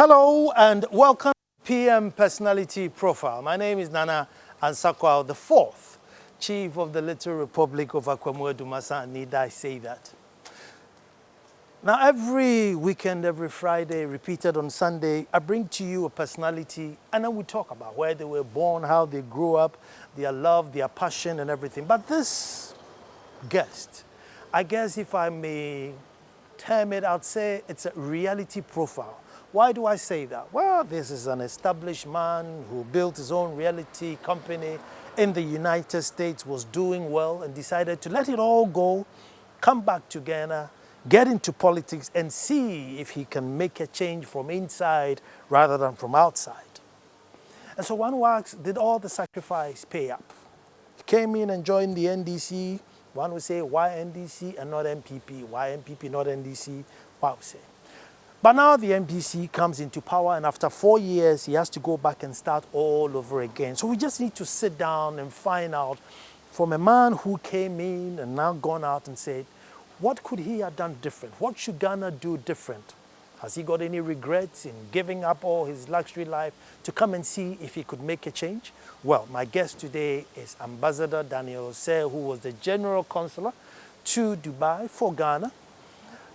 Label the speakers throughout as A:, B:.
A: Hello and welcome to PM Personality Profile. My name is Nana Ansakwao, the fourth Chief of the Little Republic of Akwamu Dumasa. Need I say that? Now, every weekend, every Friday, repeated on Sunday, I bring to you a personality and then we talk about where they were born, how they grew up, their love, their passion and everything. But this guest, I guess if I may term it, I'd say it's a reality profile. Why do I say that? Well, this is an established man who built his own reality company in the United States, was doing well and decided to let it all go, come back to Ghana, get into politics and see if he can make a change from inside rather than from outside. And so one who asks, did all the sacrifice pay up? He came in and joined the NDC. One would say, why NDC and not MPP? Why MPP, not NDC? Why would say? But now the MPC comes into power, and after 4 years, he has to go back and start all over again. So we just need to sit down and find out from a man who came in and now gone out and said, what could he have done different? What should Ghana do different? Has he got any regrets in giving up all his luxury life to come and see if he could make a change? Well, my guest today is Ambassador Daniel Osei, who was the General Consular to Dubai for Ghana,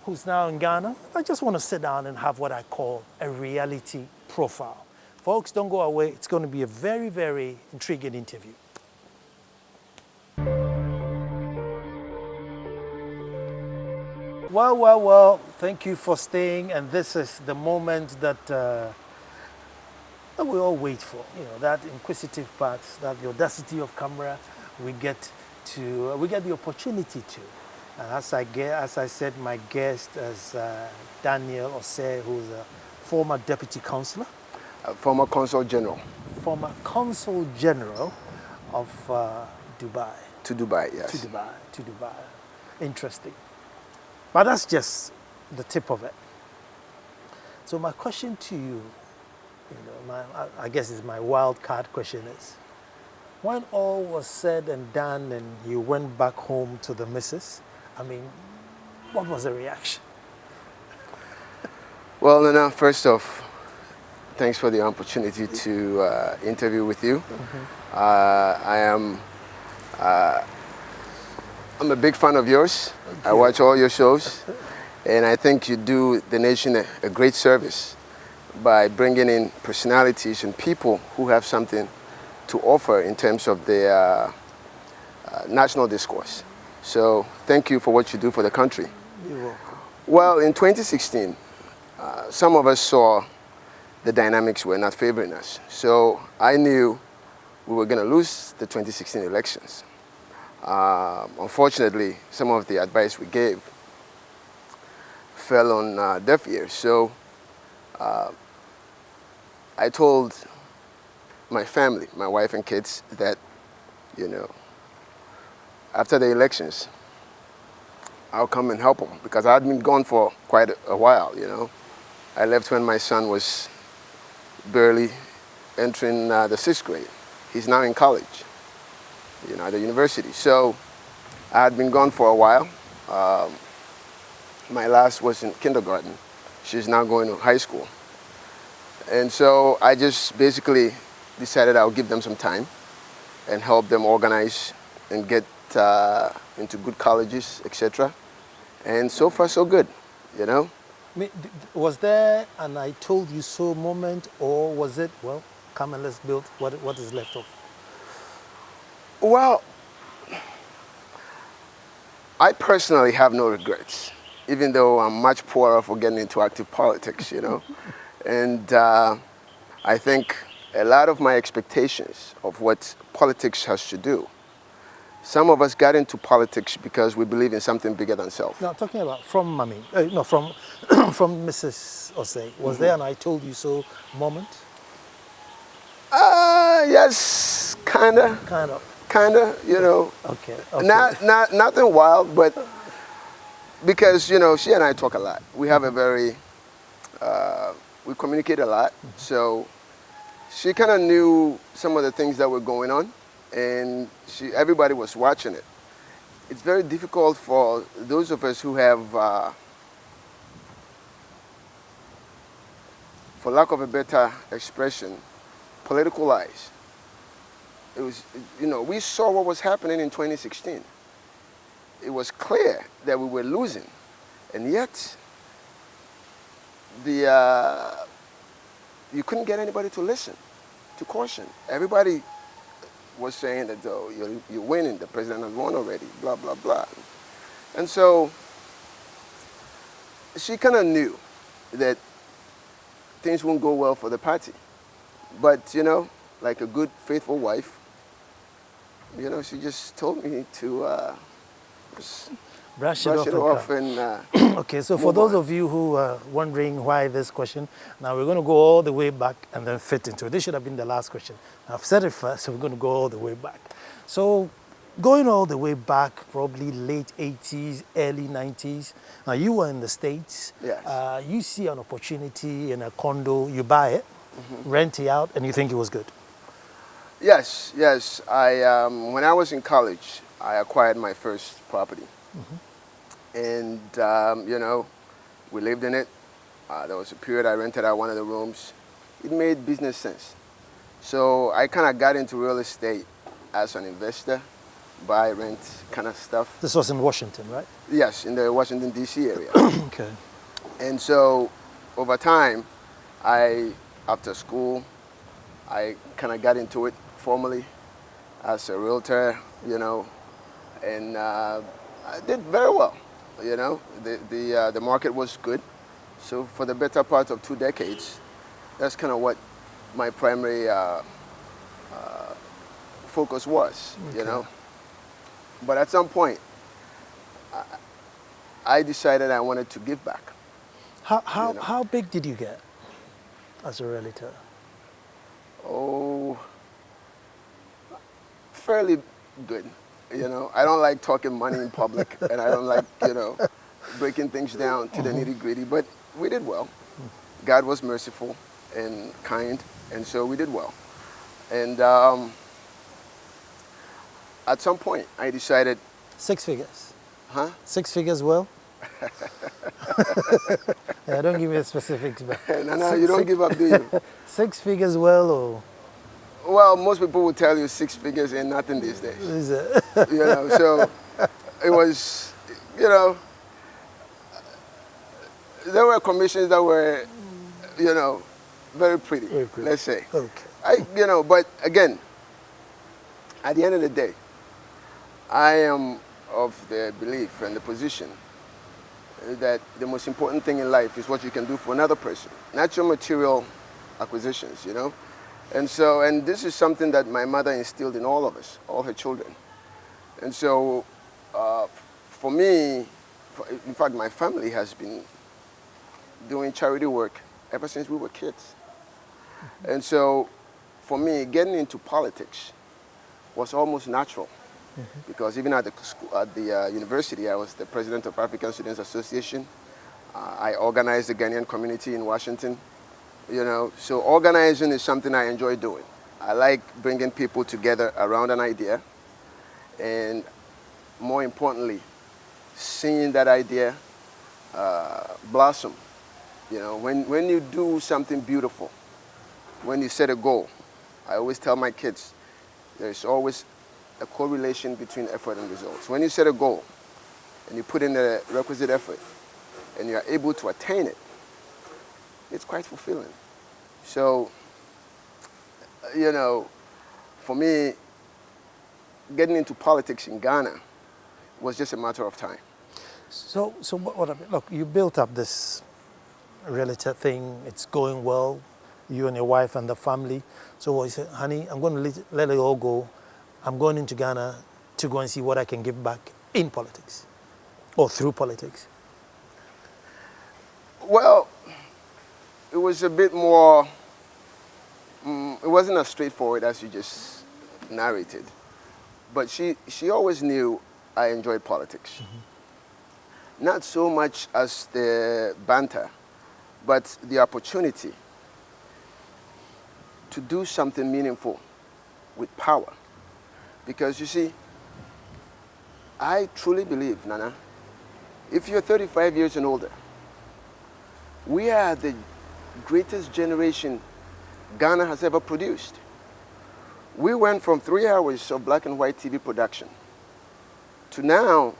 A: who's now in Ghana. I just want to sit down and have what I call a reality profile. Folks, don't go away. It's going to be a very, very intriguing interview. Well, thank you for staying. And this is the moment that we all wait for. You know, that inquisitive part, that the audacity of camera, we get the opportunity to. And as I said, my guest is Daniel Osei, who's a former deputy consular.
B: Former consul general.
A: Former consul general of Dubai.
B: To Dubai, yes.
A: To Dubai. Interesting. But that's just the tip of it. So my question to you, I guess it's my wild card question is, when all was said and done and you went back home to the missus, I mean, what was the reaction?
B: Well, Nana, first off, thanks for the opportunity to interview with you. Mm-hmm. I'm a big fan of yours. I watch all your shows, and I think you do the nation a great service by bringing in personalities and people who have something to offer in terms of their national discourse. So thank you for what you do for the country.
A: You're welcome.
B: Well, in 2016, some of us saw the dynamics were not favoring us. So I knew we were going to lose the 2016 elections. Unfortunately, some of the advice we gave fell on deaf ears. So I told my family, my wife and kids, that, after the elections, I'll come and help them, because I had been gone for quite a while, I left when my son was barely entering the 6th grade. He's now in college, at the university. So I had been gone for a while. My last was in kindergarten. She's now going to high school. And so I just basically decided I'll give them some time and help them organize and get into good colleges, etc. And so far, so good,
A: Was there an I told you so moment, or was it, well, come and let's build what is left of?
B: Well, I personally have no regrets, even though I'm much poorer for getting into active politics, And I think a lot of my expectations of what politics has to do, some of us got into politics because we believe in something bigger than self.
A: Now, talking about from Mommy, from Mrs. Osei, was there an I told you so moment?
B: Yes, kind of.
A: Okay.
B: Nothing wild, but because, she and I talk a lot. We have a very, we communicate a lot. Mm-hmm. So she kind of knew some of the things that were going on, and everybody was watching it. It's very difficult for those of us who have for lack of a better expression, political lies. It was, we saw what was happening in 2016. It was clear that we were losing, and yet you couldn't get anybody to listen, to caution. Everybody was saying that, oh, you're winning, the president has won already, blah, blah, blah. And so she kind of knew that things wouldn't go well for the party. But, like a good, faithful wife, she just told me to just
A: brush it
B: off and
A: okay, so for those of you who are wondering why this question, now we're going to go all the way back and then fit into it. This should have been the last question. I've said it first, so we're going to go all the way back. So going all the way back, probably late 80s, early 90s, now you were in the States.
B: Yes.
A: You see an opportunity in a condo, you buy it, rent it out, and you think it was good.
B: Yes. When I was in college, I acquired my first property. And, we lived in it. There was a period I rented out one of the rooms. It made business sense. So I kind of got into real estate as an investor, buy, rent kind of stuff.
A: This was in Washington, right?
B: Yes, in the Washington, D.C. area.
A: Okay.
B: And so over time, after school, I kind of got into it formally as a realtor, and I did very well. The market was good. So for the better part of 2 decades, that's kind of what my primary focus was, But at some point, I decided I wanted to give back.
A: How big did you get as a realtor?
B: Oh, fairly good. I don't like talking money in public, and I don't like, breaking things down to the nitty-gritty, but we did well. God was merciful and kind, and so we did well. And at some point, I decided...
A: 6 figures?
B: Huh?
A: 6 figures well? Yeah, don't give me the specifics, but...
B: No, you don't give up, do you?
A: 6 figures well, or...?
B: Well, most people will tell you 6 figures ain't nothing these days.
A: Is it?
B: So it was, there were commissions that were, very pretty, let's say.
A: Okay.
B: But again, at the end of the day, I am of the belief and the position that the most important thing in life is what you can do for another person, not your material acquisitions, And this is something that my mother instilled in all of us, all her children. And so for me, in fact, my family has been doing charity work ever since we were kids. And so for me, getting into politics was almost natural. Because even at the university, I was the president of African Students Association. I organized the Ghanaian community in Washington. So organizing is something I enjoy doing. I like bringing people together around an idea, and more importantly, seeing that idea blossom. When you do something beautiful, when you set a goal, I always tell my kids, there's always a correlation between effort and results. When you set a goal and you put in the requisite effort and you are able to attain it, it's quite fulfilling. So, for me, getting into politics in Ghana was just a matter of time.
A: So what I mean, look, you built up this realtor thing, it's going well, you and your wife and the family. So what you said, honey, I'm going to let it all go. I'm going into Ghana to go and see what I can give back in politics or through politics.
B: Well, it was a bit more, it wasn't as straightforward as you just narrated. But she always knew I enjoyed politics. Not so much as the banter, but the opportunity to do something meaningful with power. Because you see, I truly believe, Nana, if you're 35 years and older, we are at the greatest generation Ghana has ever produced. We went from 3 hours of black and white TV production to now,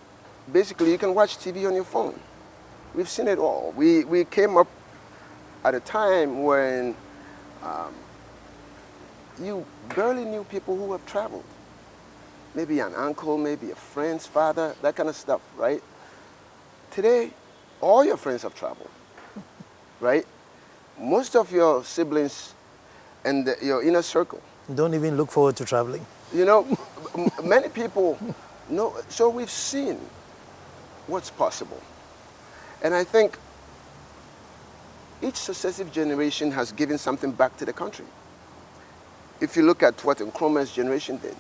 B: basically you can watch TV on your phone. We've seen it all. We came up at a time when you barely knew people who have traveled. Maybe an uncle, maybe a friend's father, that kind of stuff, right? Today, all your friends have traveled, right? Most of your siblings and your inner circle.
A: Don't even look forward to traveling.
B: You know, many people know, so we've seen what's possible. And I think each successive generation has given something back to the country. If you look at what Nkrumah's generation did,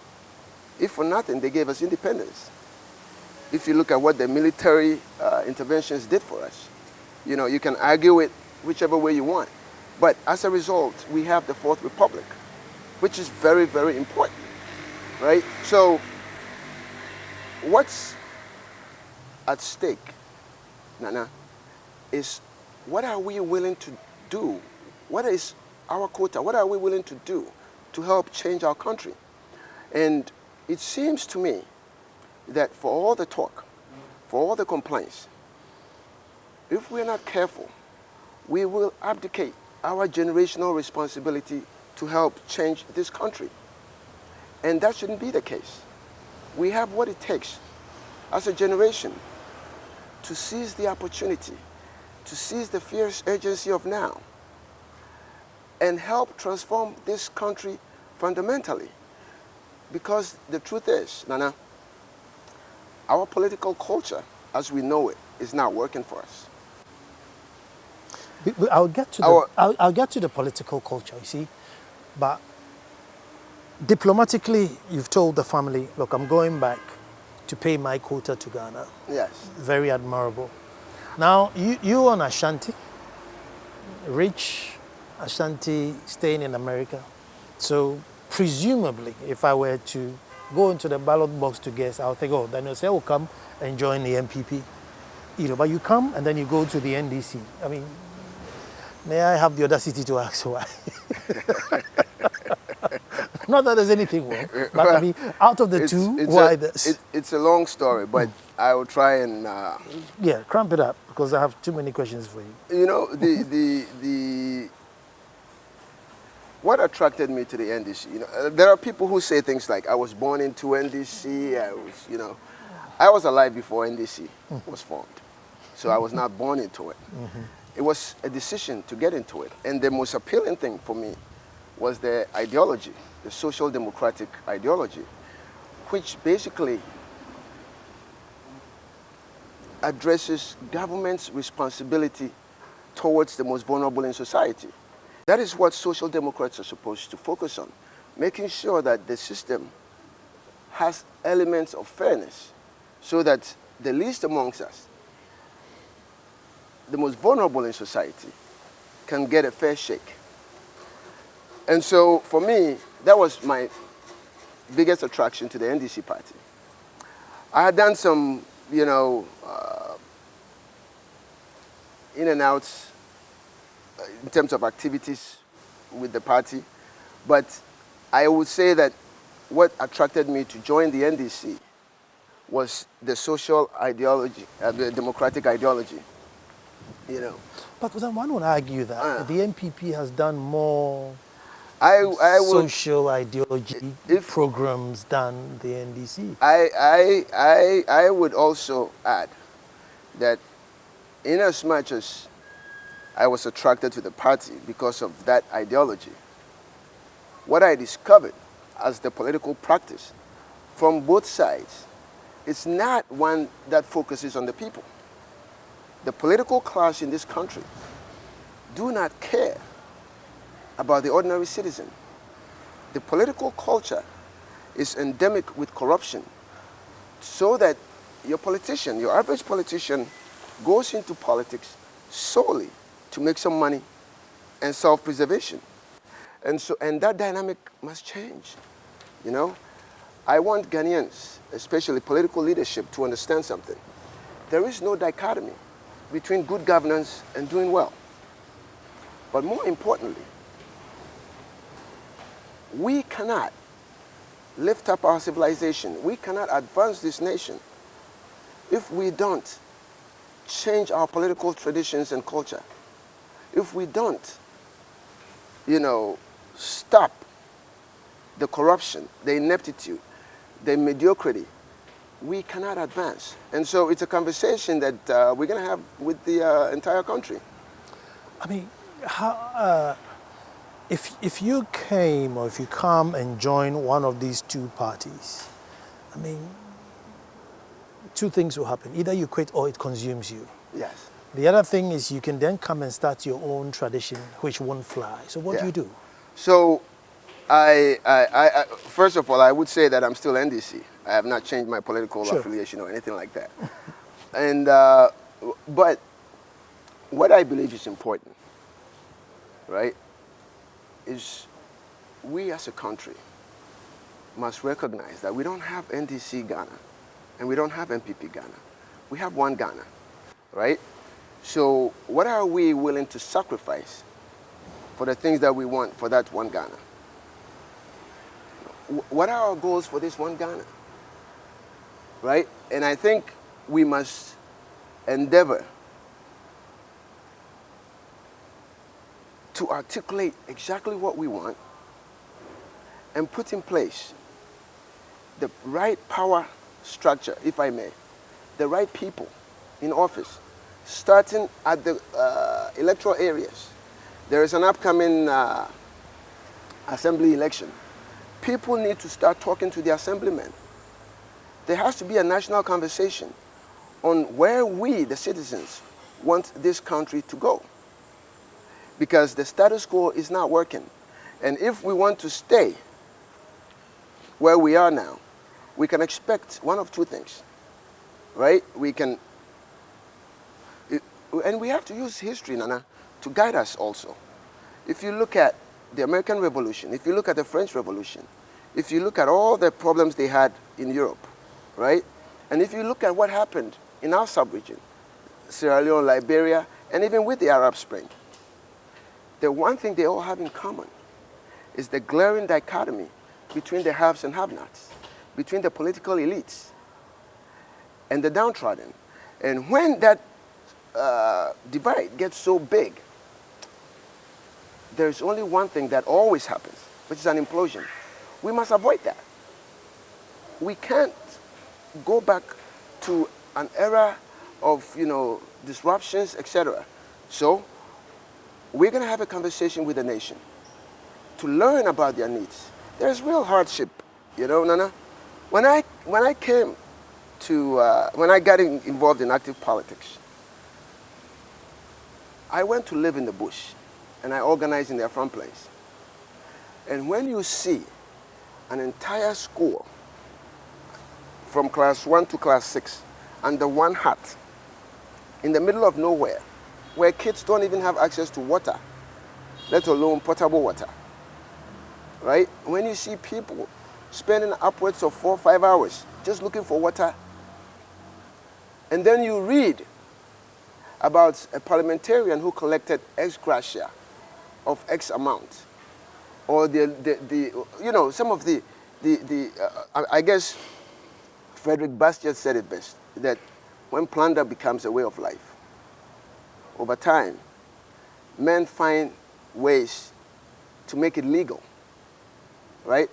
B: if for nothing, they gave us independence. If you look at what the military interventions did for us, you know, you can argue it whichever way you want. But as a result, we have the Fourth Republic, which is very, very important, right? So what's at stake, Nana, is what are we willing to do? What is our quota? What are we willing to do to help change our country? And it seems to me that for all the talk, for all the complaints, if we're not careful, we will abdicate our generational responsibility to help change this country. And that shouldn't be the case. We have what it takes as a generation to seize the opportunity, to seize the fierce urgency of now, and help transform this country fundamentally. Because the truth is, Nana, our political culture, as we know it, is not working for us.
A: I'll get to I'll get to the political culture, you see, but diplomatically, you've told the family, look, I'm going back to pay my quota to Ghana.
B: Yes.
A: Very admirable. Now, you on Ashanti, rich Ashanti, staying in America. So presumably, if I were to go into the ballot box to guess, I'll think, oh, then you'll say, oh, come and join the MPP. You know, but you come and then you go to the NDC. I mean, may I have the audacity to ask why? Not that there's anything wrong, but I mean, out of the two, why this?
B: It's a long story, but I will try and...
A: yeah, cramp it up, because I have too many questions for you.
B: You know, what attracted me to the NDC, you know, there are people who say things like, I was born into NDC, I was alive before NDC was formed. So I was not born into it. It was a decision to get into it. And the most appealing thing for me was the ideology, the social democratic ideology, which basically addresses government's responsibility towards the most vulnerable in society. That is what social democrats are supposed to focus on, making sure that the system has elements of fairness so that the least amongst us, the most vulnerable in society, can get a fair shake. And so for me, that was my biggest attraction to the NDC party. I had done some, you know, in and outs in terms of activities with the party, but I would say that what attracted me to join the NDC was the social ideology, the democratic ideology, you know.
A: But then one would argue that the NPP has done more social ideology programs than the NDC.
B: I would also add that in as much as I was attracted to the party because of that ideology, what I discovered as the political practice from both sides is not one that focuses on the people. The political class in this country do not care about the ordinary citizen. The political culture is endemic with corruption, so that your politician, your average politician, goes into politics solely to make some money and self-preservation. And that dynamic must change, you know? I want Ghanaians, especially political leadership, to understand something. There is no dichotomy between good governance and doing well. But more importantly, we cannot lift up our civilization. We cannot advance this nation if we don't change our political traditions and culture. If we don't, stop the corruption, the ineptitude, the mediocrity, we cannot advance. And so it's a conversation that we're going to have with the entire country.
A: I mean, how, if you came or if you come and join one of these two parties, I mean, two things will happen. Either you quit or it consumes you.
B: Yes.
A: The other thing is you can then come and start your own tradition, which won't fly. So what do you do?
B: So I first of all, I would say that I'm still NDC. I have not changed my political affiliation or anything like that. And but what I believe is important, right, is we as a country must recognize that we don't have NDC Ghana and we don't have MPP Ghana. We have one Ghana, right? So what are we willing to sacrifice for the things that we want for that one Ghana? What are our goals for this one Ghana? Right? And I think we must endeavor to articulate exactly what we want and put in place the right power structure, if I may, the right people in office, starting at the electoral areas. There is an upcoming assembly election. People need to start talking to the assemblymen. There has to be a national conversation on where we, the citizens, want this country to go. Because the status quo is not working. And if we want to stay where we are now, we can expect one of two things, right? And we have to use history, Nana, to guide us also. If you look at the American Revolution, if you look at the French Revolution, if you look at all the problems they had in Europe, right? And if you look at what happened in our sub-region, Sierra Leone, Liberia, and even with the Arab Spring, the one thing they all have in common is the glaring dichotomy between the haves and have-nots, between the political elites and the downtrodden. And when that divide gets so big, there's only one thing that always happens, which is an implosion. We must avoid that. We can't go back to an era of, disruptions, etc. So we're going to have a conversation with the nation to learn about their needs. There's real hardship, Nana. When I came to, when I got involved in active politics, I went to live in the bush, and I organized in their front place. And when you see an entire school from class 1 to class 6 under one hat in the middle of nowhere, where kids don't even have access to water, let alone potable water, right? When you see people spending upwards of 4 or 5 hours just looking for water, and then you read about a parliamentarian who collected X gratia of X amount, or some of I guess Frederick Bastiat said it best, that when plunder becomes a way of life, over time, men find ways to make it legal, right?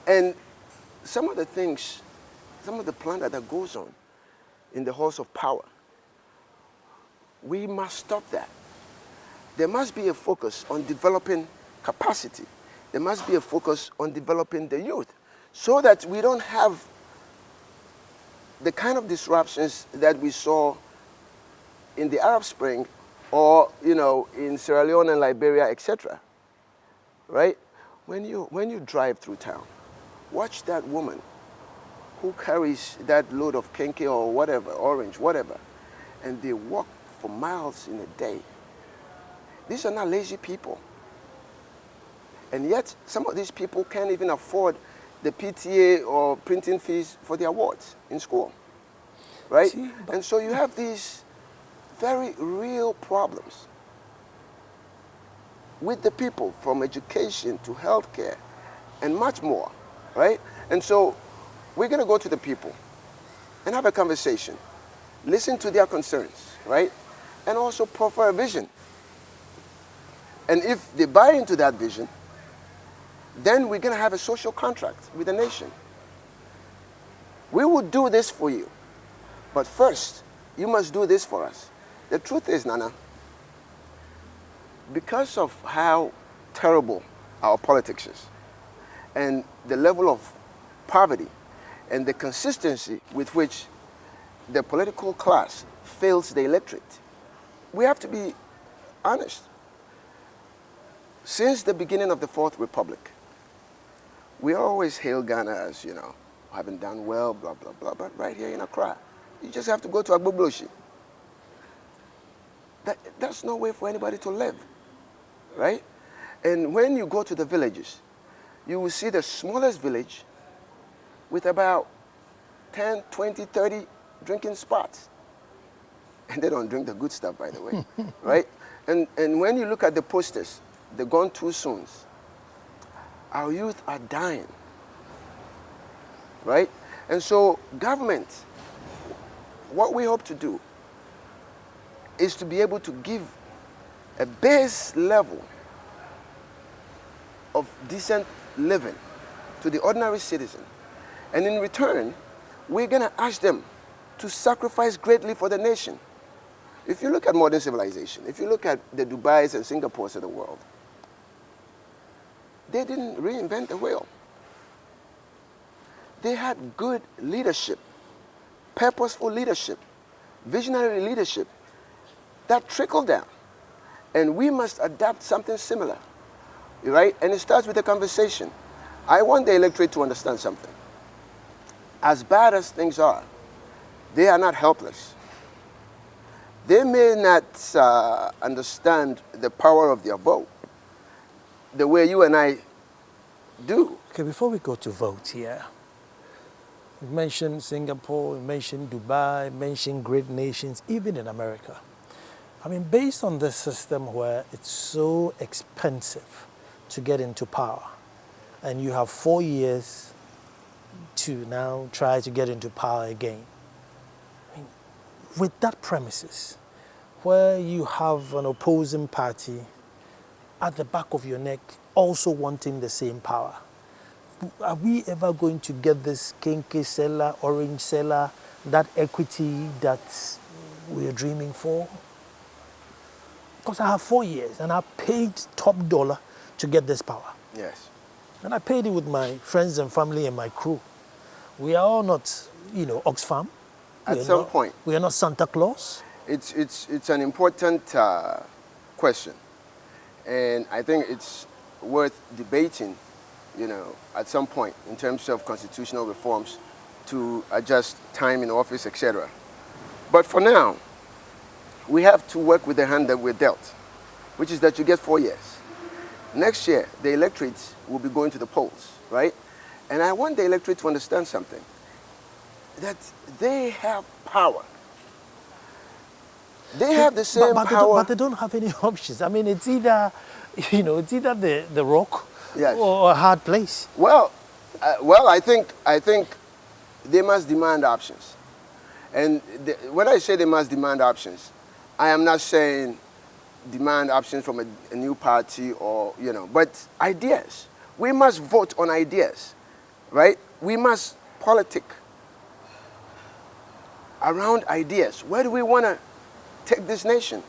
B: And some of the things, some of the plunder that goes on in the halls of power, we must stop that. There must be a focus on developing capacity. There must be a focus on developing the youth so that we don't have the kind of disruptions that we saw in the Arab Spring or, in Sierra Leone and Liberia, etc. Right? When you drive through town, watch that woman who carries that load of kenke or whatever, orange, whatever, and they walk for miles in a day. These are not lazy people. And yet, some of these people can't even afford the PTA or printing fees for their awards in school, right? And so you have these very real problems with the people, from education to healthcare and much more, right? And so we're going to go to the people and have a conversation, listen to their concerns, right? And also proffer a vision. And if they buy into that vision, then we're going to have a social contract with the nation. We will do this for you, but first, you must do this for us. The truth is, Nana, because of how terrible our politics is, and the level of poverty, and the consistency with which the political class fails the electorate, we have to be honest. Since the beginning of the Fourth Republic, we always hail Ghana as, having done well, blah, blah, blah, but right here in Accra, you just have to go to Agbobloshi. That's no way for anybody to live, right? And when you go to the villages, you will see the smallest village with about 10, 20, 30 drinking spots. And they don't drink the good stuff, by the way, right? And when you look at the posters, the gone too soon, our youth are dying, right? And so government, what we hope to do is to be able to give a base level of decent living to the ordinary citizen. And in return, we're going to ask them to sacrifice greatly for the nation. If you look at modern civilization, if you look at the Dubais and Singapores of the world, they didn't reinvent the wheel. They had good leadership, purposeful leadership, visionary leadership that trickled down. And we must adapt something similar, right? And it starts with a conversation. I want the electorate to understand something. As bad as things are, they are not helpless. They may not understand the power of their vote the way you and I do.
A: Okay, before we go to vote here, you mentioned Singapore, you mentioned Dubai, you mentioned great nations, even in America. I mean, based on this system where it's so expensive to get into power, and you have 4 years to now try to get into power again. I mean, with that premises, where you have an opposing party at the back of your neck also wanting the same power, are we ever going to get this kinky seller, orange seller, that equity that we're dreaming for? Because I have 4 years and I paid top dollar to get this power.
B: Yes.
A: And I paid it with my friends and family and my crew. We are all not, Oxfam.
B: At some point.
A: We are not Santa Claus.
B: It's an important question. And I think it's worth debating, at some point in terms of constitutional reforms to adjust time in office, etc. But for now, we have to work with the hand that we're dealt, which is that you get 4 years. Next year, the electorate will be going to the polls, right? And I want the electorate to understand something, that they have power. They have the same power.
A: But they don't have any options. I mean, it's either, the rock,
B: yes,
A: or a hard place.
B: Well, I think they must demand options. And when I say they must demand options, I am not saying demand options from a new party or, but ideas. We must vote on ideas, right? We must politic around ideas. Where do we want to take this nation?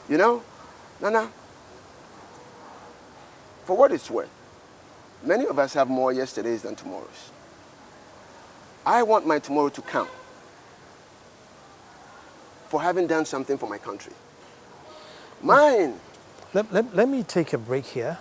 B: Nana, for what it's worth, many of us have more yesterdays than tomorrows. I want my tomorrow to count for having done something for my country. Mine.
A: Let me take a break here,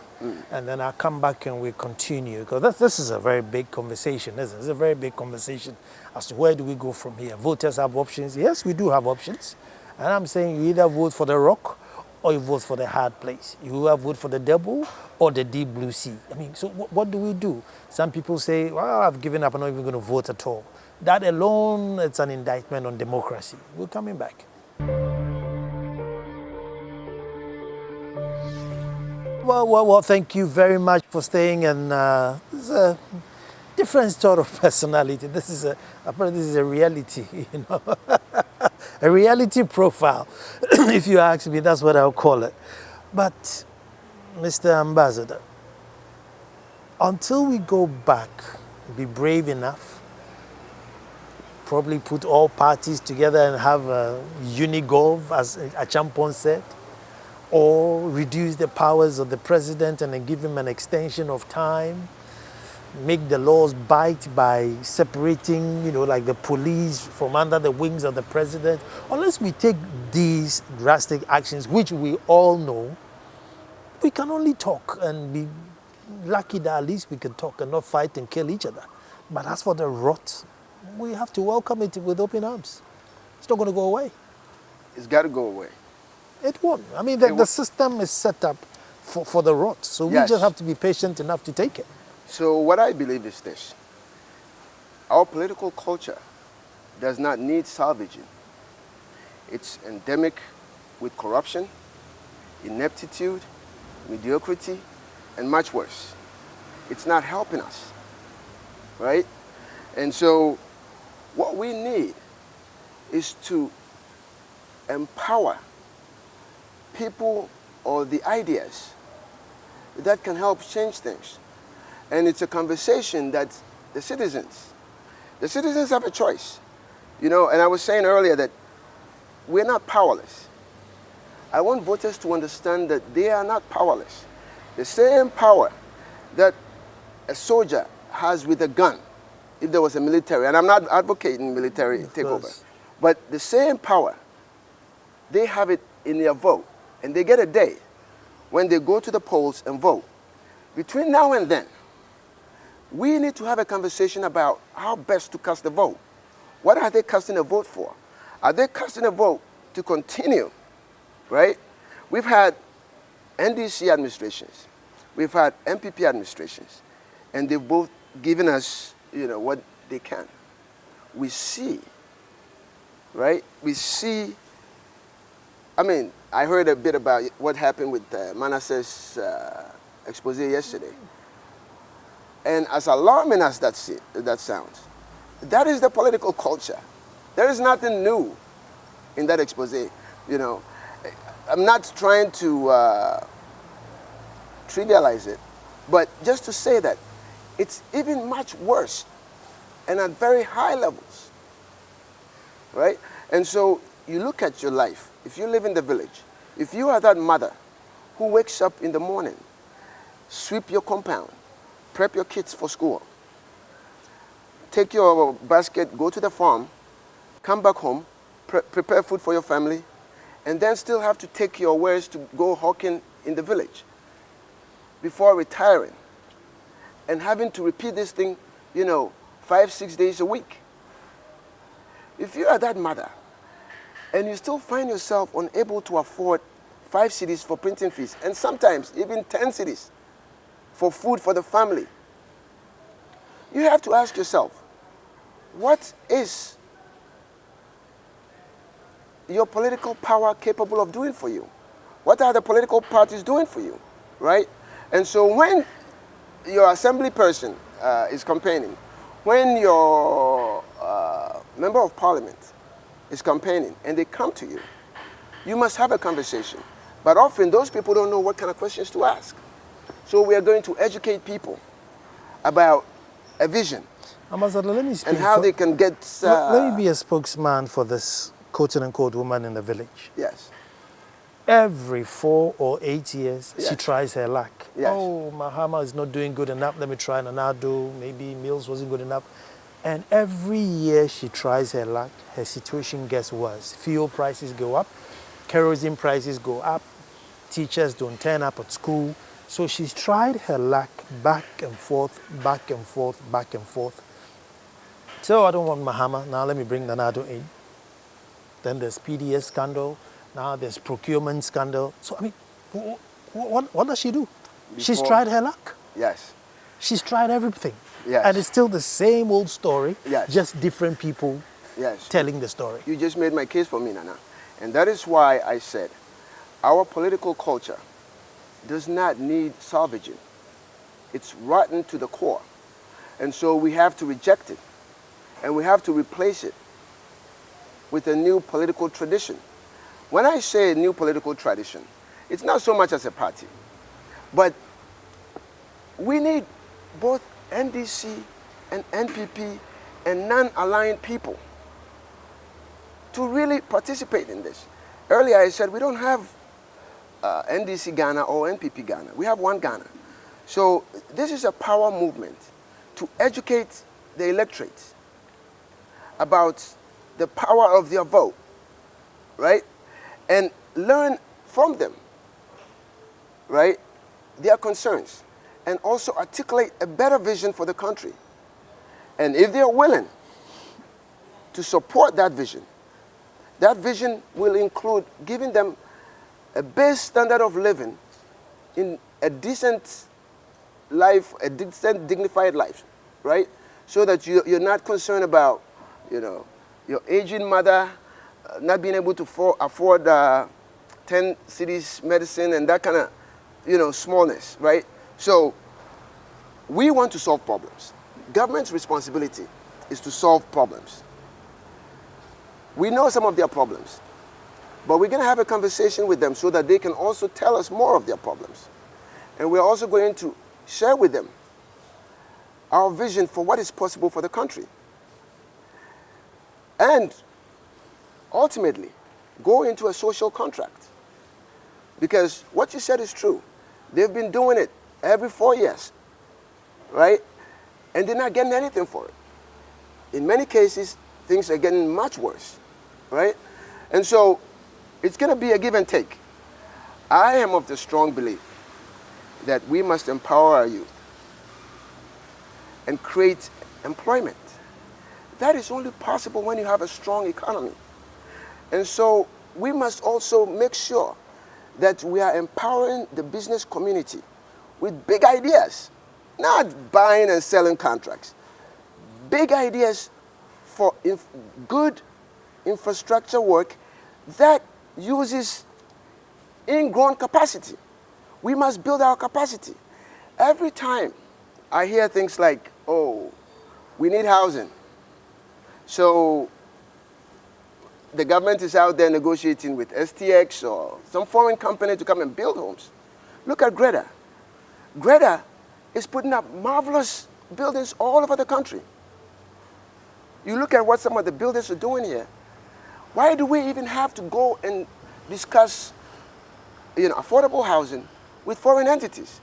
A: and then I'll come back and we'll continue, because this is a very big conversation, isn't it? It's a very big conversation as to where do we go from here. Voters have options. Yes, we do have options. And I'm saying you either vote for the rock or you vote for the hard place. You either vote for the devil or the deep blue sea. I mean, so what do we do? Some people say, well, I've given up, I'm not even going to vote at all. That alone, it's an indictment on democracy. We're coming back. Well, thank you very much for staying. And this is a different sort of personality. Apparently this is a reality, you know, a reality profile. If you ask me, that's what I'll call it. But, Mr. Ambassador, until we go back, be brave enough, probably put all parties together and have a unigov, as Achampon said, or reduce the powers of the president and then give him an extension of time, make the laws bite by separating, you know, like the police from under the wings of the president. Unless we take these drastic actions, which we all know, we can only talk and be lucky that at least we can talk and not fight and kill each other. But as for the rot, we have to welcome it with open arms. It's not going to go away.
B: It's got to go away.
A: It won't. I mean, the system is set up for the rot. So we just have to be patient enough to take it.
B: So what I believe is this. Our political culture does not need salvaging. It's endemic with corruption, ineptitude, mediocrity, and much worse. It's not helping us, right? And so what we need is to empower people or the ideas that can help change things. And it's a conversation that the citizens have a choice. You know, and I was saying earlier that we're not powerless. I want voters to understand that they are not powerless. The same power that a soldier has with a gun, if there was a military, and I'm not advocating military takeover, but the same power, they have it in their vote, and they get a day when they go to the polls and vote. Between now and then, we need to have a conversation about how best to cast the vote. What are they casting a vote for? Are they casting a vote to continue, right? We've had NDC administrations, we've had MPP administrations, and they've both given us, you know, what they can. We see, right? We see, I mean, I heard a bit about what happened with Manasseh's expose yesterday. And as alarming as that sounds, that is the political culture. There is nothing new in that expose. You know, I'm not trying to trivialize it, but just to say that it's even much worse and at very high levels, right? And so you look at your life. If you live in the village, if you are that mother who wakes up in the morning, sweep your compound, prep your kids for school, take your basket, go to the farm, come back home, prepare food for your family, and then still have to take your wares to go hawking in the village before retiring and having to repeat this thing, you know, 5-6 days a week. If you are that mother and you still find yourself unable to afford 5 cedis for printing fees, and sometimes even 10 cedis for food for the family, you have to ask yourself, what is your political power capable of doing for you? What are the political parties doing for you, right? And so when your assembly person is campaigning, when your member of parliament is campaigning and they come to you, you must have a conversation. But often those people don't know what kind of questions to ask. So we are going to educate people about a vision,
A: Ambassador, let me speak
B: and how they can get...
A: let me be a spokesman for this quote-unquote woman in the village.
B: Yes.
A: Every 4 or 8 years,
B: Yes.
A: she tries her luck.
B: Yes.
A: Oh, Mahama is not doing good enough. Let me try Nanado. Maybe Mills wasn't good enough. And every year she tries her luck, her situation gets worse. Fuel prices go up, kerosene prices go up, teachers don't turn up at school. So she's tried her luck back and forth, back and forth, back and forth. So I don't want Mahama. Now let me bring Nanado in. Then there's PDS scandal. Now there's procurement scandal. So, I mean, what does she do? She's tried her luck.
B: Yes.
A: She's tried everything.
B: Yes.
A: And it's still the same old story,
B: Yes.
A: just different people telling the story.
B: You just made my case for me, Nana. And that is why I said our political culture does not need salvaging. It's rotten to the core. And so we have to reject it. And we have to replace it with a new political tradition. When I say new political tradition, it's not so much as a party, but we need both NDC and NPP and non-aligned people to really participate in this. Earlier I said we don't have NDC Ghana or NPP Ghana. We have one Ghana. So this is a power movement to educate the electorate about the power of their vote, right? And learn from them, right, their concerns, and also articulate a better vision for the country. And if they are willing to support that vision will include giving them a base standard of living in a decent life, a decent, dignified life, right? So that you're not concerned about, your aging mother not being able to afford 10 cities medicine and that kind of, smallness, right? So we want to solve problems. Government's responsibility is to solve problems. We know some of their problems, but we're going to have a conversation with them so that they can also tell us more of their problems. And we're also going to share with them our vision for what is possible for the country. And ultimately, go into a social contract. Because what you said is true. They've been doing it every 4 years, right? And they're not getting anything for it. In many cases, things are getting much worse, right? And so it's going to be a give and take. I am of the strong belief that we must empower our youth and create employment. That is only possible when you have a strong economy. And so we must also make sure that we are empowering the business community with big ideas, not buying and selling contracts. Big ideas for good infrastructure work that uses ingrown capacity. We must build our capacity. Every time I hear things like, oh, we need housing, so the government is out there negotiating with STX or some foreign company to come and build homes. Look at Greta. Greta is putting up marvelous buildings all over the country. You look at what some of the builders are doing here. Why do we even have to go and discuss affordable housing with foreign entities?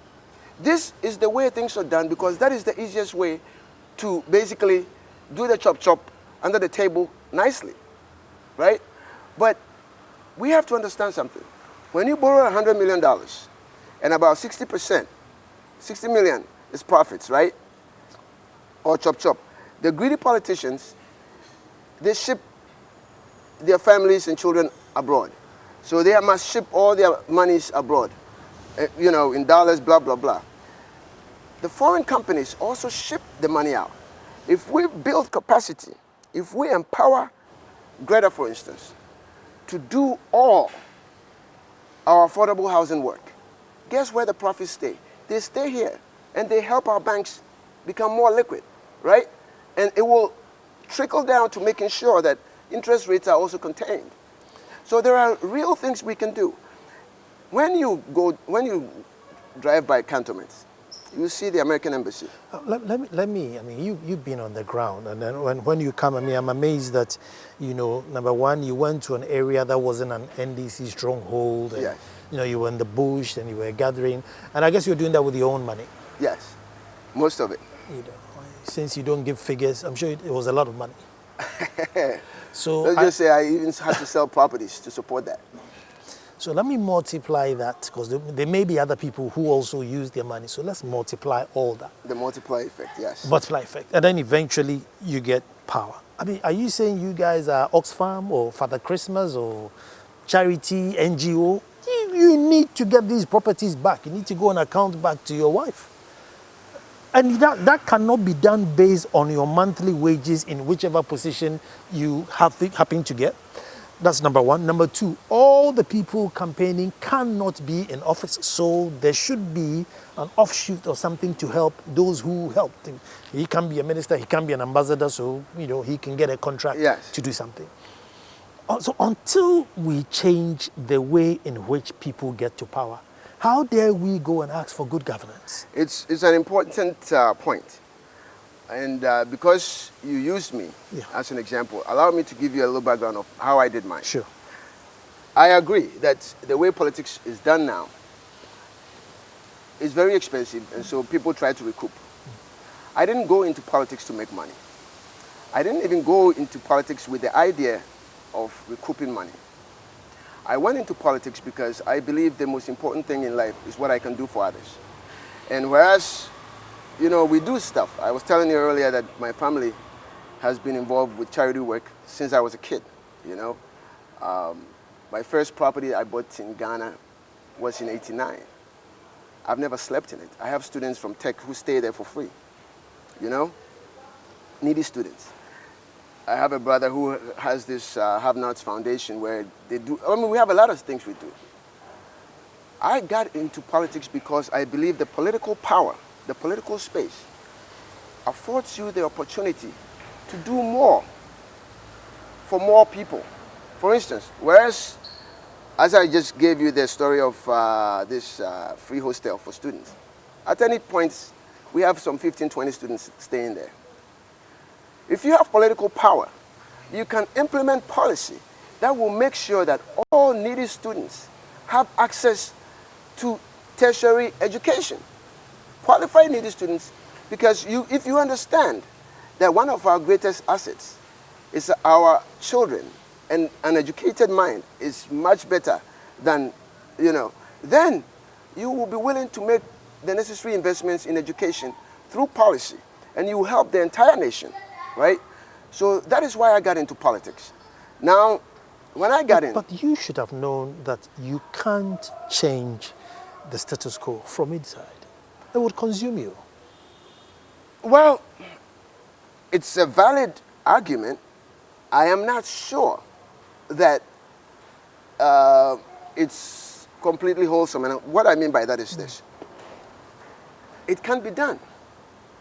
B: This is the way things are done because that is the easiest way to basically do the chop under the table nicely, right? But we have to understand something. When you borrow $100 million and about 60%, 60 million is profits, right? Or chop. The greedy politicians, they ship their families and children abroad. So they must ship all their monies abroad, in dollars, blah, blah, blah. The foreign companies also ship the money out. If we build capacity, if we empower Greta, for instance, to do all our affordable housing work, guess where the profits stay? They stay here, and they help our banks become more liquid, right? And it will trickle down to making sure that interest rates are also contained. So there are real things we can do. When you drive by cantonments, you see the American embassy. You've been on the ground, and then when you come, I'm amazed that, number one, you went to an area that wasn't an NDC stronghold. And, yes. You were in the bush and you were gathering, and I guess you're doing that with your own money. Yes, most of it. Since you don't give figures, I'm sure it was a lot of money. So let's just say I even had to sell properties to support that. So let me multiply that, because there may be other people who also use their money. So let's multiply all that. The multiply effect, yes. Multiply effect. And then eventually you get power. Are you saying you guys are Oxfam or Father Christmas or charity, NGO? You need to get these properties back. You need to go and account back to your wife. And that cannot be done based on your monthly wages in whichever position you happen to get.
A: That's number one. Number two, all the people campaigning cannot be in office, so there should be an offshoot or something to help those who helped. He can be a minister, he can be an ambassador, so he can get a contract
B: Yes.
A: to do something. So until we change the way in which people get to power, how dare we go and ask for good governance?
B: It's an important point. And because you used me as an example, allow me to give you a little background of how I did mine.
A: Sure.
B: I agree that the way politics is done now is very expensive, and so people try to recoup. I didn't go into politics to make money. I didn't even go into politics with the idea of recouping money. I went into politics because I believe the most important thing in life is what I can do for others. And whereas we do stuff. I was telling you earlier that my family has been involved with charity work since I was a kid, My first property I bought in Ghana was in '89. I've never slept in it. I have students from Tech who stay there for free, needy students. I have a brother who has this Have-Nots Foundation where they do, we have a lot of things we do. I got into politics because I believe the political power, the political space, affords you the opportunity to do more for more people. For instance, whereas, as I just gave you the story of this free hostel for students, at any point, we have some 15, 20 students staying there. If you have political power, you can implement policy that will make sure that all needy students have access to tertiary education. Qualified needy students, because if you understand that one of our greatest assets is our children, and an educated mind is much better than, then you will be willing to make the necessary investments in education through policy, and you will help the entire nation, right? So that is why I got into politics. Now, when I got in...
A: But you should have known that you can't change the status quo from inside. It would consume you.
B: Well, it's a valid argument. I am not sure that it's completely wholesome. And what I mean by that is this. It can be done.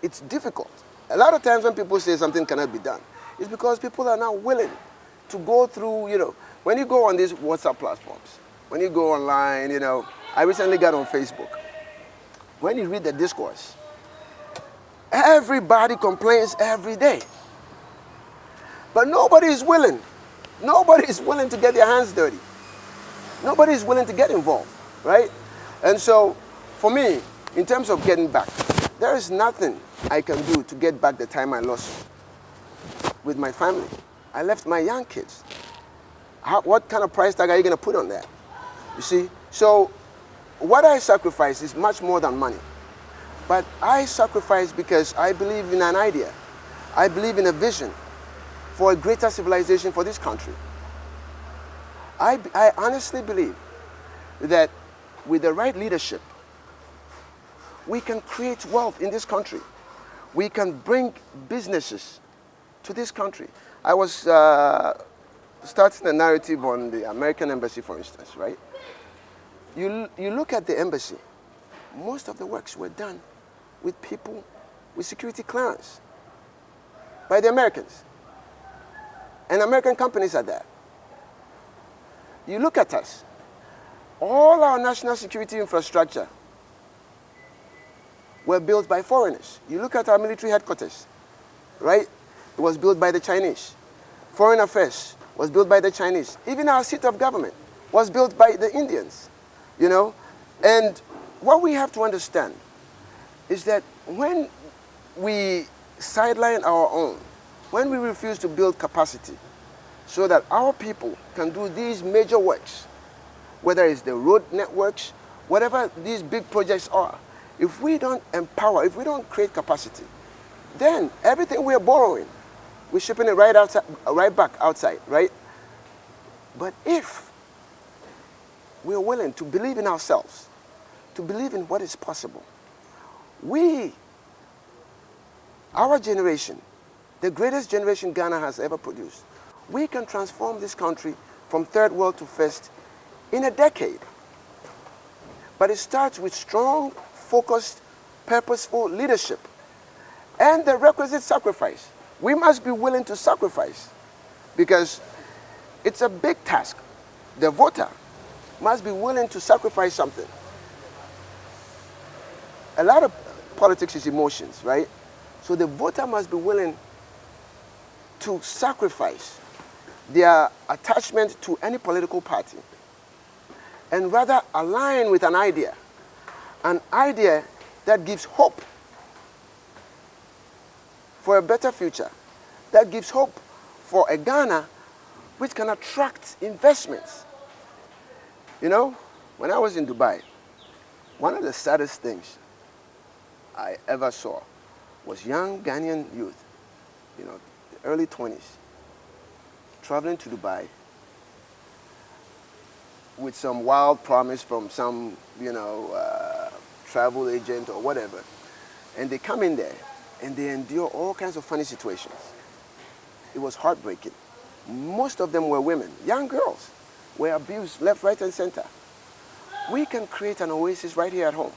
B: It's difficult. A lot of times when people say something cannot be done, it's because people are not willing to go through, when you go on these WhatsApp platforms, when you go online, I recently got on Facebook. When you read the discourse, everybody complains every day. But nobody is willing. Nobody is willing to get their hands dirty. Nobody is willing to get involved, right? And so, for me, in terms of getting back, there is nothing I can do to get back the time I lost with my family. I left my young kids. What kind of price tag are you going to put on that? You see? So, what I sacrifice is much more than money. But I sacrifice because I believe in an idea. I believe in a vision for a greater civilization for this country. I honestly believe that with the right leadership, we can create wealth in this country. We can bring businesses to this country. I was starting a narrative on the American embassy, for instance, right? You look at the embassy, most of the works were done with people with security clearance by the Americans. And American companies are there. You look at us, all our national security infrastructure were built by foreigners. You look at our military headquarters, right? It was built by the Chinese. Foreign Affairs was built by the Chinese. Even our seat of government was built by the Indians, And what we have to understand is that when we sideline our own, when we refuse to build capacity so that our people can do these major works, whether it's the road networks, whatever these big projects are, if we don't empower, if we don't create capacity, then everything we're borrowing, we're shipping it right back outside, right? But if we're willing to believe in ourselves, to believe in what is possible, our generation, the greatest generation Ghana has ever produced, we can transform this country from third world to first in a decade. But it starts with strong, focused, purposeful leadership and the requisite sacrifice. We must be willing to sacrifice because it's a big task. The voter must be willing to sacrifice something. A lot of politics is emotions, right? So the voter must be willing to sacrifice their attachment to any political party and rather align with an idea that gives hope for a better future, that gives hope for a Ghana which can attract investments. You know, when I was in Dubai, one of the saddest things I ever saw was young Ghanaian youth, you know, early 20s, traveling to Dubai with some wild promise from some, you know, travel agent or whatever. And they come in there and they endure all kinds of funny situations. It was heartbreaking. Most of them were women, young girls, were abused left, right, and center. We can create an oasis right here at home.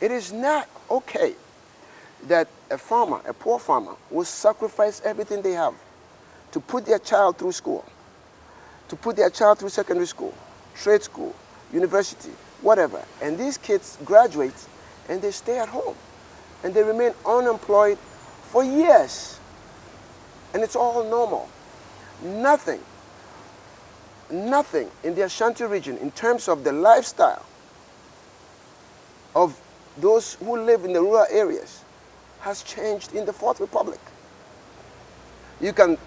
B: It is not okay that a farmer, a poor farmer, will sacrifice everything they have to put their child through school, to put their child through secondary school, trade school, university, whatever. And these kids graduate and they stay at home and they remain unemployed for years. And it's all normal. Nothing in the Ashanti region in terms of the lifestyle of those who live in the rural areas has changed in the Fourth Republic. You can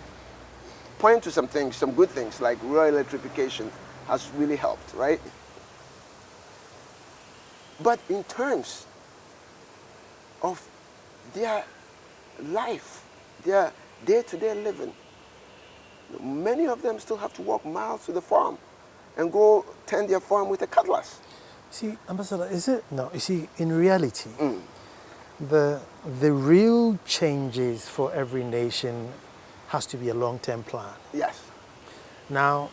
B: point to some things, some good things, like rural electrification has really helped, right? But in terms of their life, their day-to-day living, many of them still have to walk miles to the farm and go tend their farm with a cutlass.
A: See, Ambassador, is it? No, you see, in reality, the real changes for every nation has to be a long-term plan.
B: Yes.
A: Now,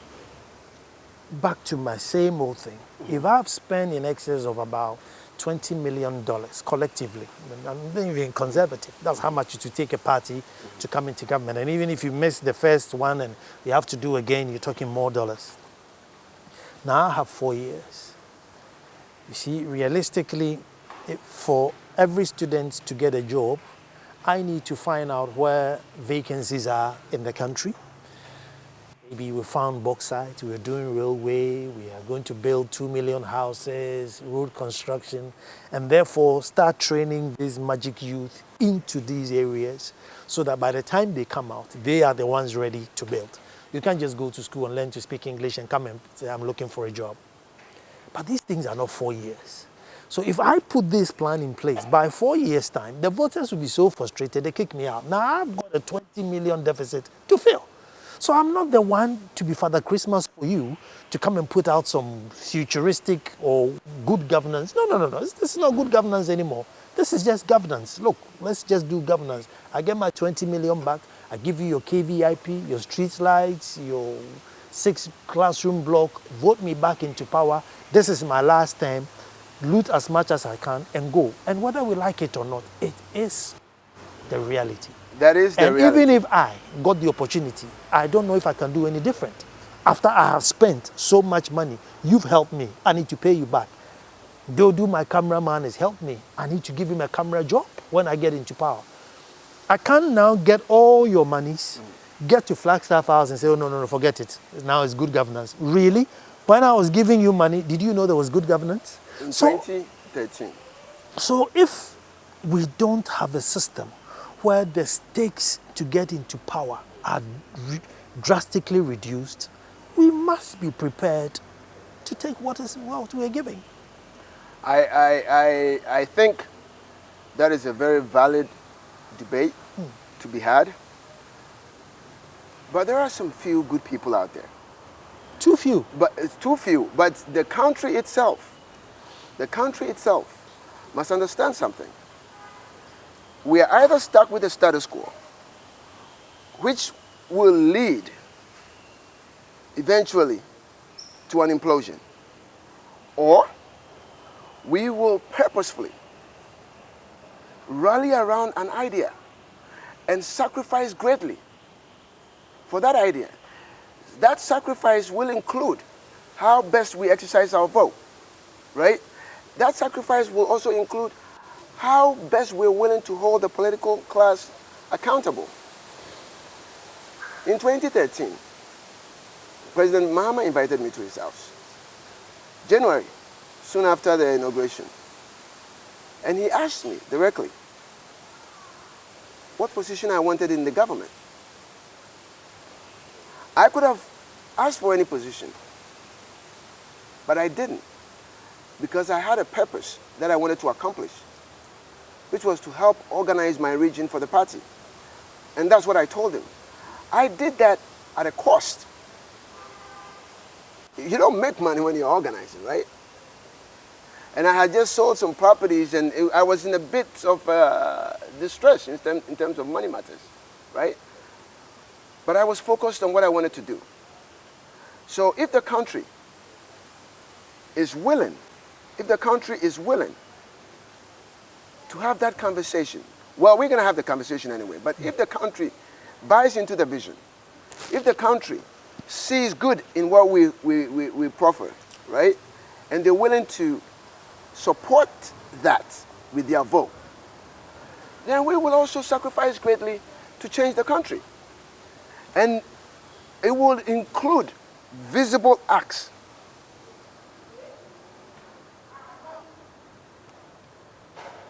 A: back to my same old thing. If I've spent in excess of about $20 million collectively, I'm not even conservative, that's how much it would take a party to come into government. And even if you miss the first one and you have to do again, you're talking more dollars. Now I have 4 years. You see, realistically, for every student to get a job, I need to find out where vacancies are in the country. Maybe we found bauxite, we're doing railway, we are going to build 2 million houses, road construction, and therefore start training these magic youth into these areas so that by the time they come out, they are the ones ready to build. You can't just go to school and learn to speak English and come and say, I'm looking for a job. But these things are not 4 years. So if I put this plan in place, by 4 years' time, the voters will be so frustrated, they kick me out. Now I've got a 20 million deficit to fill. So I'm not the one to be Father Christmas for you to come and put out some futuristic or good governance. No. This is not good governance anymore. This is just governance. Look, let's just do governance. I get my 20 million back. I give you your KVIP, your street lights, your 6 classroom block. Vote me back into power. This is my last term. Loot as much as I can and go. And whether we like it or not, it is the reality.
B: That is the reality.
A: And even if I got the opportunity, I don't know if I can do any different. After I have spent so much money, you've helped me. I need to pay you back. Dodo, my cameraman, has helped me. I need to give him a camera job when I get into power. I can't now get all your monies, get to Flagstaff House and say, oh, no, forget it. Now it's good governance. Really? When I was giving you money, did you know there was good governance?
B: In 2013.
A: So if we don't have a system where the stakes to get into power are drastically reduced, we must be prepared to take what we're giving.
B: I think that is a very valid debate to be had. But there are some few good people out there.
A: Too few.
B: But it's too few. But the country itself must understand something. We are either stuck with the status quo, which will lead eventually to an implosion. Or we will purposefully rally around an idea and sacrifice greatly for that idea. That sacrifice will include how best we exercise our vote, right? That sacrifice will also include how best we're willing to hold the political class accountable. In 2013, President Mahama invited me to his house. January, soon after the inauguration. And he asked me directly what position I wanted in the government. I could have asked for any position, but I didn't, because I had a purpose that I wanted to accomplish, which was to help organize my region for the party. And that's what I told him. I did that at a cost. You don't make money when you're organizing, right? And I had just sold some properties, and I was in a bit of distress in terms of money matters, right? But I was focused on what I wanted to do. So if the country is willing, to have that conversation, well, we're going to have the conversation anyway, but if the country buys into the vision, if the country sees good in what we proffer, right, and they're willing to support that with their vote, then we will also sacrifice greatly to change the country. And it will include visible acts.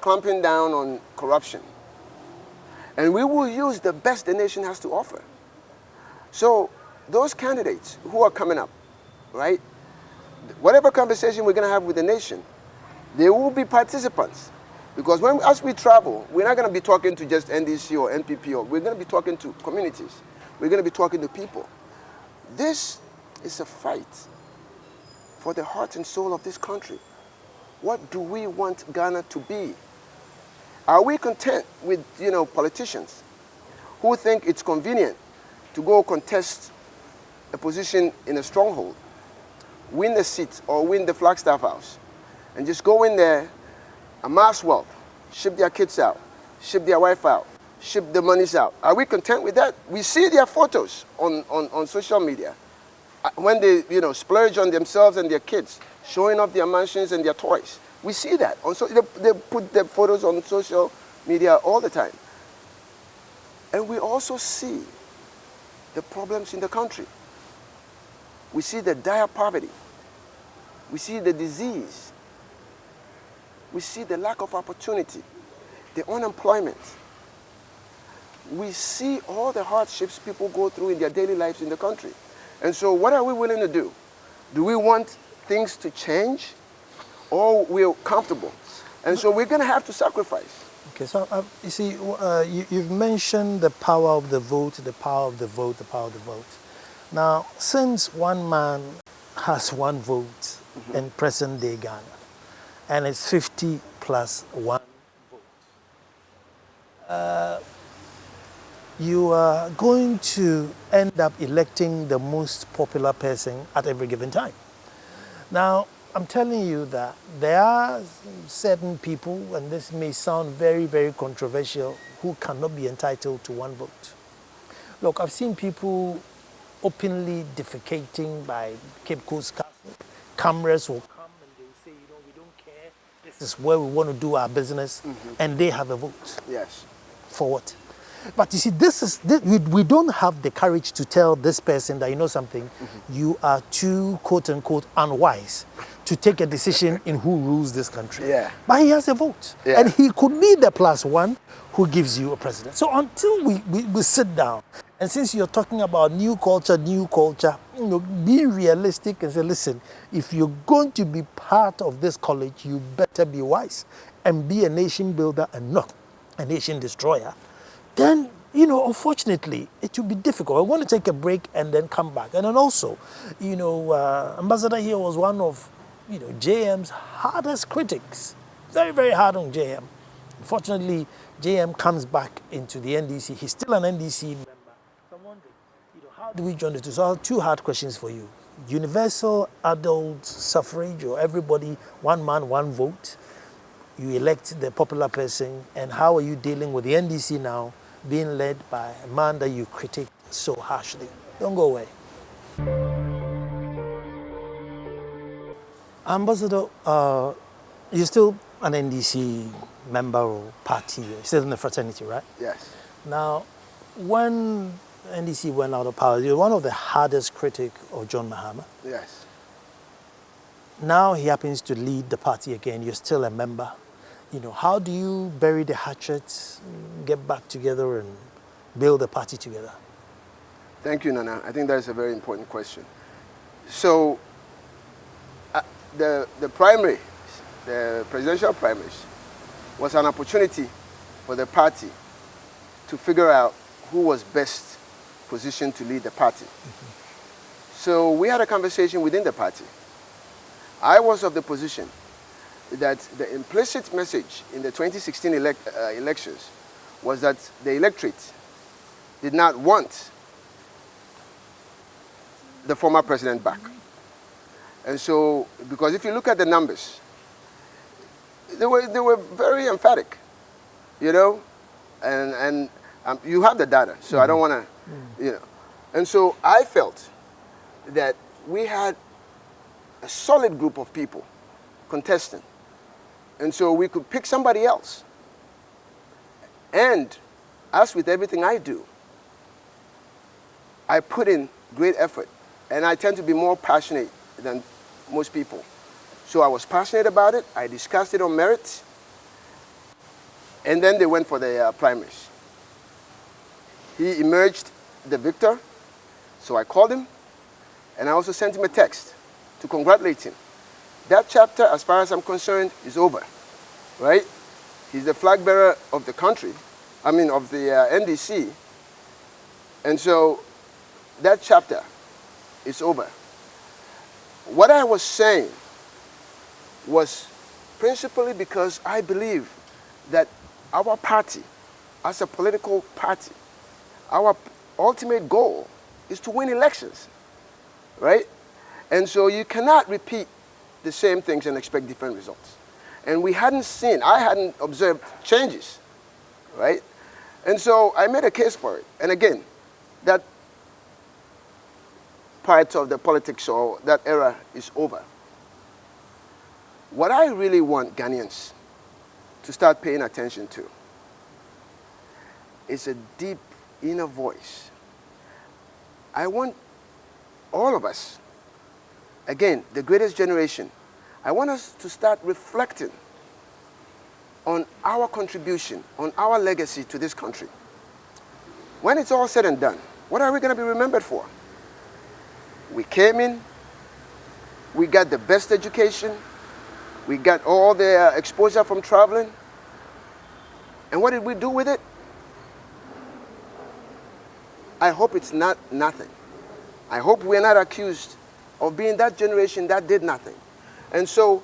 B: Clamping down on corruption. And we will use the best the nation has to offer. So those candidates who are coming up, right, whatever conversation we're going to have with the nation, they will be participants. Because as we travel, we're not going to be talking to just NDC or NPP, we're going to be talking to communities. We're going to be talking to people. This is a fight for the heart and soul of this country. What do we want Ghana to be? Are we content with, politicians who think it's convenient to go contest a position in a stronghold, win the seat or win the Flagstaff House, and just go in there, amass wealth, ship their kids out, ship their wife out, ship the monies out? Are we content with that? We see their photos on social media when they splurge on themselves and their kids, showing off their mansions and their toys. We see that. They put their photos on social media all the time. And we also see the problems in the country. We see the dire poverty. We see the disease. We see the lack of opportunity, the unemployment. We see all the hardships people go through in their daily lives in the country. And so what are we willing to do? Do we want things to change, or we're comfortable? And so we're going to have to sacrifice.
A: Okay, so you see, you've mentioned the power of the vote, the power of the vote, the power of the vote. Now, since one man has one vote in present-day Ghana, and it's 50 plus one vote, you are going to end up electing the most popular person at every given time. Now, I'm telling you that there are certain people, and this may sound very, very controversial, who cannot be entitled to one vote. Look, I've seen people openly defecating by Cape Coast Castle. Cameras will come and they will say, we don't care. This is where we want to do our business, and they have a vote.
B: Yes.
A: For what? But you see, we don't have the courage to tell this person that, something, you are too, quote unquote, unwise to take a decision in who rules this country.
B: Yeah.
A: But he has a vote.
B: Yeah.
A: And he could be the plus one who gives you a president. So until we sit down, and since you're talking about new culture, be realistic and say, listen, if you're going to be part of this college, you better be wise and be a nation builder and not a nation destroyer. Then, unfortunately, it will be difficult. I want to take a break and then come back. And then also, Ambassador here was one of, JM's hardest critics. Very, very hard on JM. Unfortunately, JM comes back into the NDC. He's still an NDC member. So I'm wondering, How do we join the two? So I have two hard questions for you. Universal adult suffrage, or everybody, one man, one vote. You elect the popular person, and how are you dealing with the NDC now being led by a man that you critique so harshly? Don't go away. Ambassador, you're still an NDC member or party, you're still in the fraternity, right?
B: Yes.
A: Now, when NDC went out of power, you're one of the hardest critics of John Mahama.
B: Yes.
A: Now he happens to lead the party again, you're still a member. How do you bury the hatchet, get back together and build the party together?
B: Thank you, Nana. I think that's a very important question. So, the primary, the presidential primaries, was an opportunity for the party to figure out who was best positioned to lead the party. Mm-hmm. So we had a conversation within the party. I was of the position that the implicit message in the 2016 elections was that the electorate did not want the former president back. And so, because if you look at the numbers, they were very emphatic, and you have the data, so I don't want to, And so I felt that we had a solid group of people contesting. And so we could pick somebody else. And as with everything I do, I put in great effort. And I tend to be more passionate than most people. So I was passionate about it. I discussed it on merit. And then they went for the primaries. He emerged the victor. So I called him. And I also sent him a text to congratulate him. That chapter, as far as I'm concerned, is over, right? He's the flag bearer of the country, of the NDC. And so that chapter is over. What I was saying was principally because I believe that our party, as a political party, our ultimate goal is to win elections, right? And so you cannot repeat the same things and expect different results. And I hadn't observed changes, right? And so I made a case for it. And again, that part of the politics or that era is over. What I really want Ghanaians to start paying attention to is a deep inner voice. I want all of us, again, the greatest generation, I want us to start reflecting on our contribution, on our legacy to this country. When it's all said and done, what are we going to be remembered for? We came in, we got the best education, we got all the exposure from traveling, and what did we do with it? I hope it's not nothing. I hope we're not accused of being that generation that did nothing. And so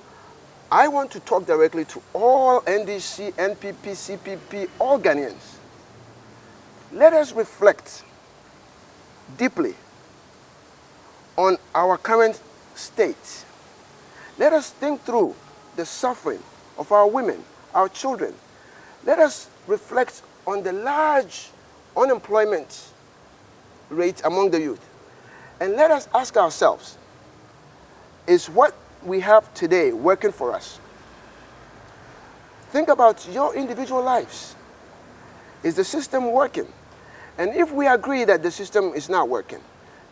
B: I want to talk directly to all NDC, NPP, CPP, all Ghanaians. Let us reflect deeply on our current state. Let us think through the suffering of our women, our children. Let us reflect on the large unemployment rate among the youth. And let us ask ourselves, is what we have today working for us? Think about your individual lives. Is the system working? And if we agree that the system is not working,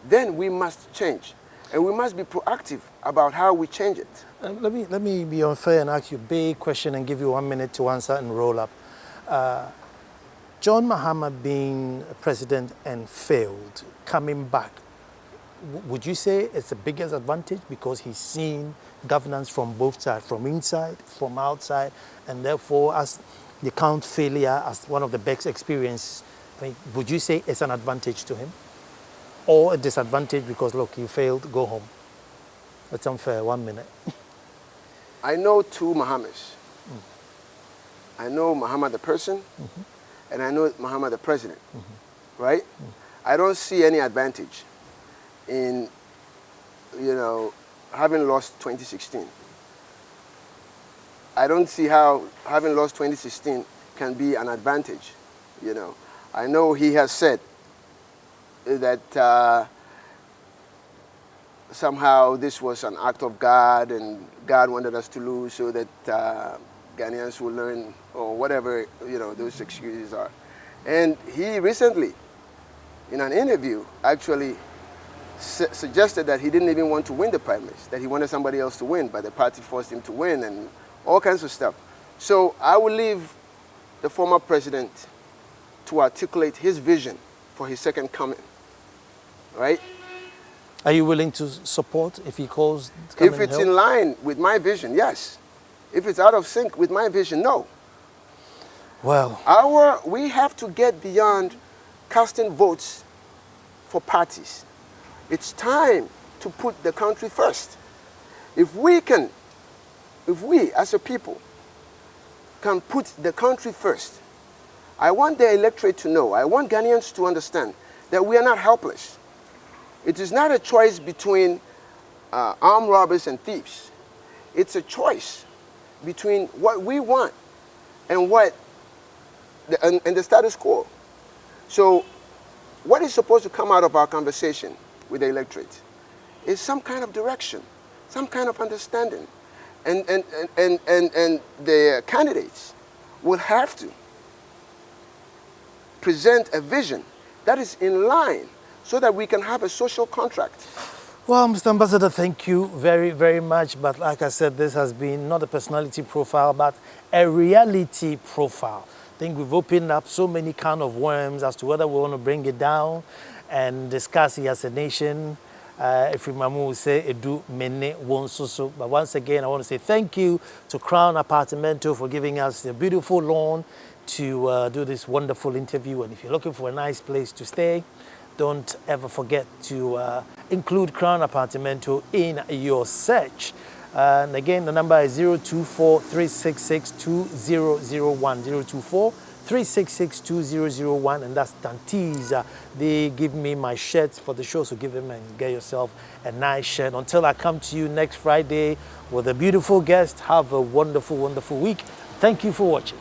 B: then we must change. And we must be proactive about how we change it.
A: Let me be unfair and ask you a big question and give you 1 minute to answer and roll up. John Mahama being president and failed, coming back, would you say it's the biggest advantage because he's seen governance from both sides, from inside, from outside, and therefore as they count failure as one of the best experiences, would you say it's an advantage to him? Or a disadvantage because, look, you failed, go home? That's unfair, 1 minute.
B: I know two Mahamas. I know Mahama the person, and I know Mahama the president, right? I don't see any advantage in, having lost 2016. I don't see how having lost 2016 can be an advantage. I know he has said that somehow this was an act of God and God wanted us to lose so that Ghanaians will learn, or whatever those excuses are. And he recently, in an interview, actually suggested that he didn't even want to win the primaries, that he wanted somebody else to win, but the party forced him to win and all kinds of stuff. So I will leave the former president to articulate his vision for his second coming, right?
A: Are you willing to support if he calls?
B: If it's in line with my vision, yes. If it's out of sync with my vision, no.
A: Well,
B: we have to get beyond casting votes for parties. It's time to put the country first. If we as a people can put the country first, I want the electorate to know, I want Ghanaians to understand that we are not helpless. It is not a choice between armed robbers and thieves. It's a choice between what we want and the status quo. So what is supposed to come out of our conversation with the electorate is some kind of direction, some kind of understanding. And the candidates will have to present a vision that is in line so that we can have a social contract.
A: Well, Mr. Ambassador, thank you very, very much. But like I said, this has been not a personality profile, but a reality profile. I think we've opened up so many kind of worms as to whether we want to bring it down and discuss it as a nation. If we will say, Edu Mene Wonsoso. But once again, I want to say thank you to Crown Apartamento for giving us a beautiful lawn to do this wonderful interview. And if you're looking for a nice place to stay, don't ever forget to include Crown Apartamento in your search. And again, the number is 024-366-2001, 024-366-2001, and that's Dante's. They give me my shirts for the show, so give them and get yourself a nice shirt. Until I come to you next Friday with a beautiful guest, have a wonderful, wonderful week. Thank you for watching.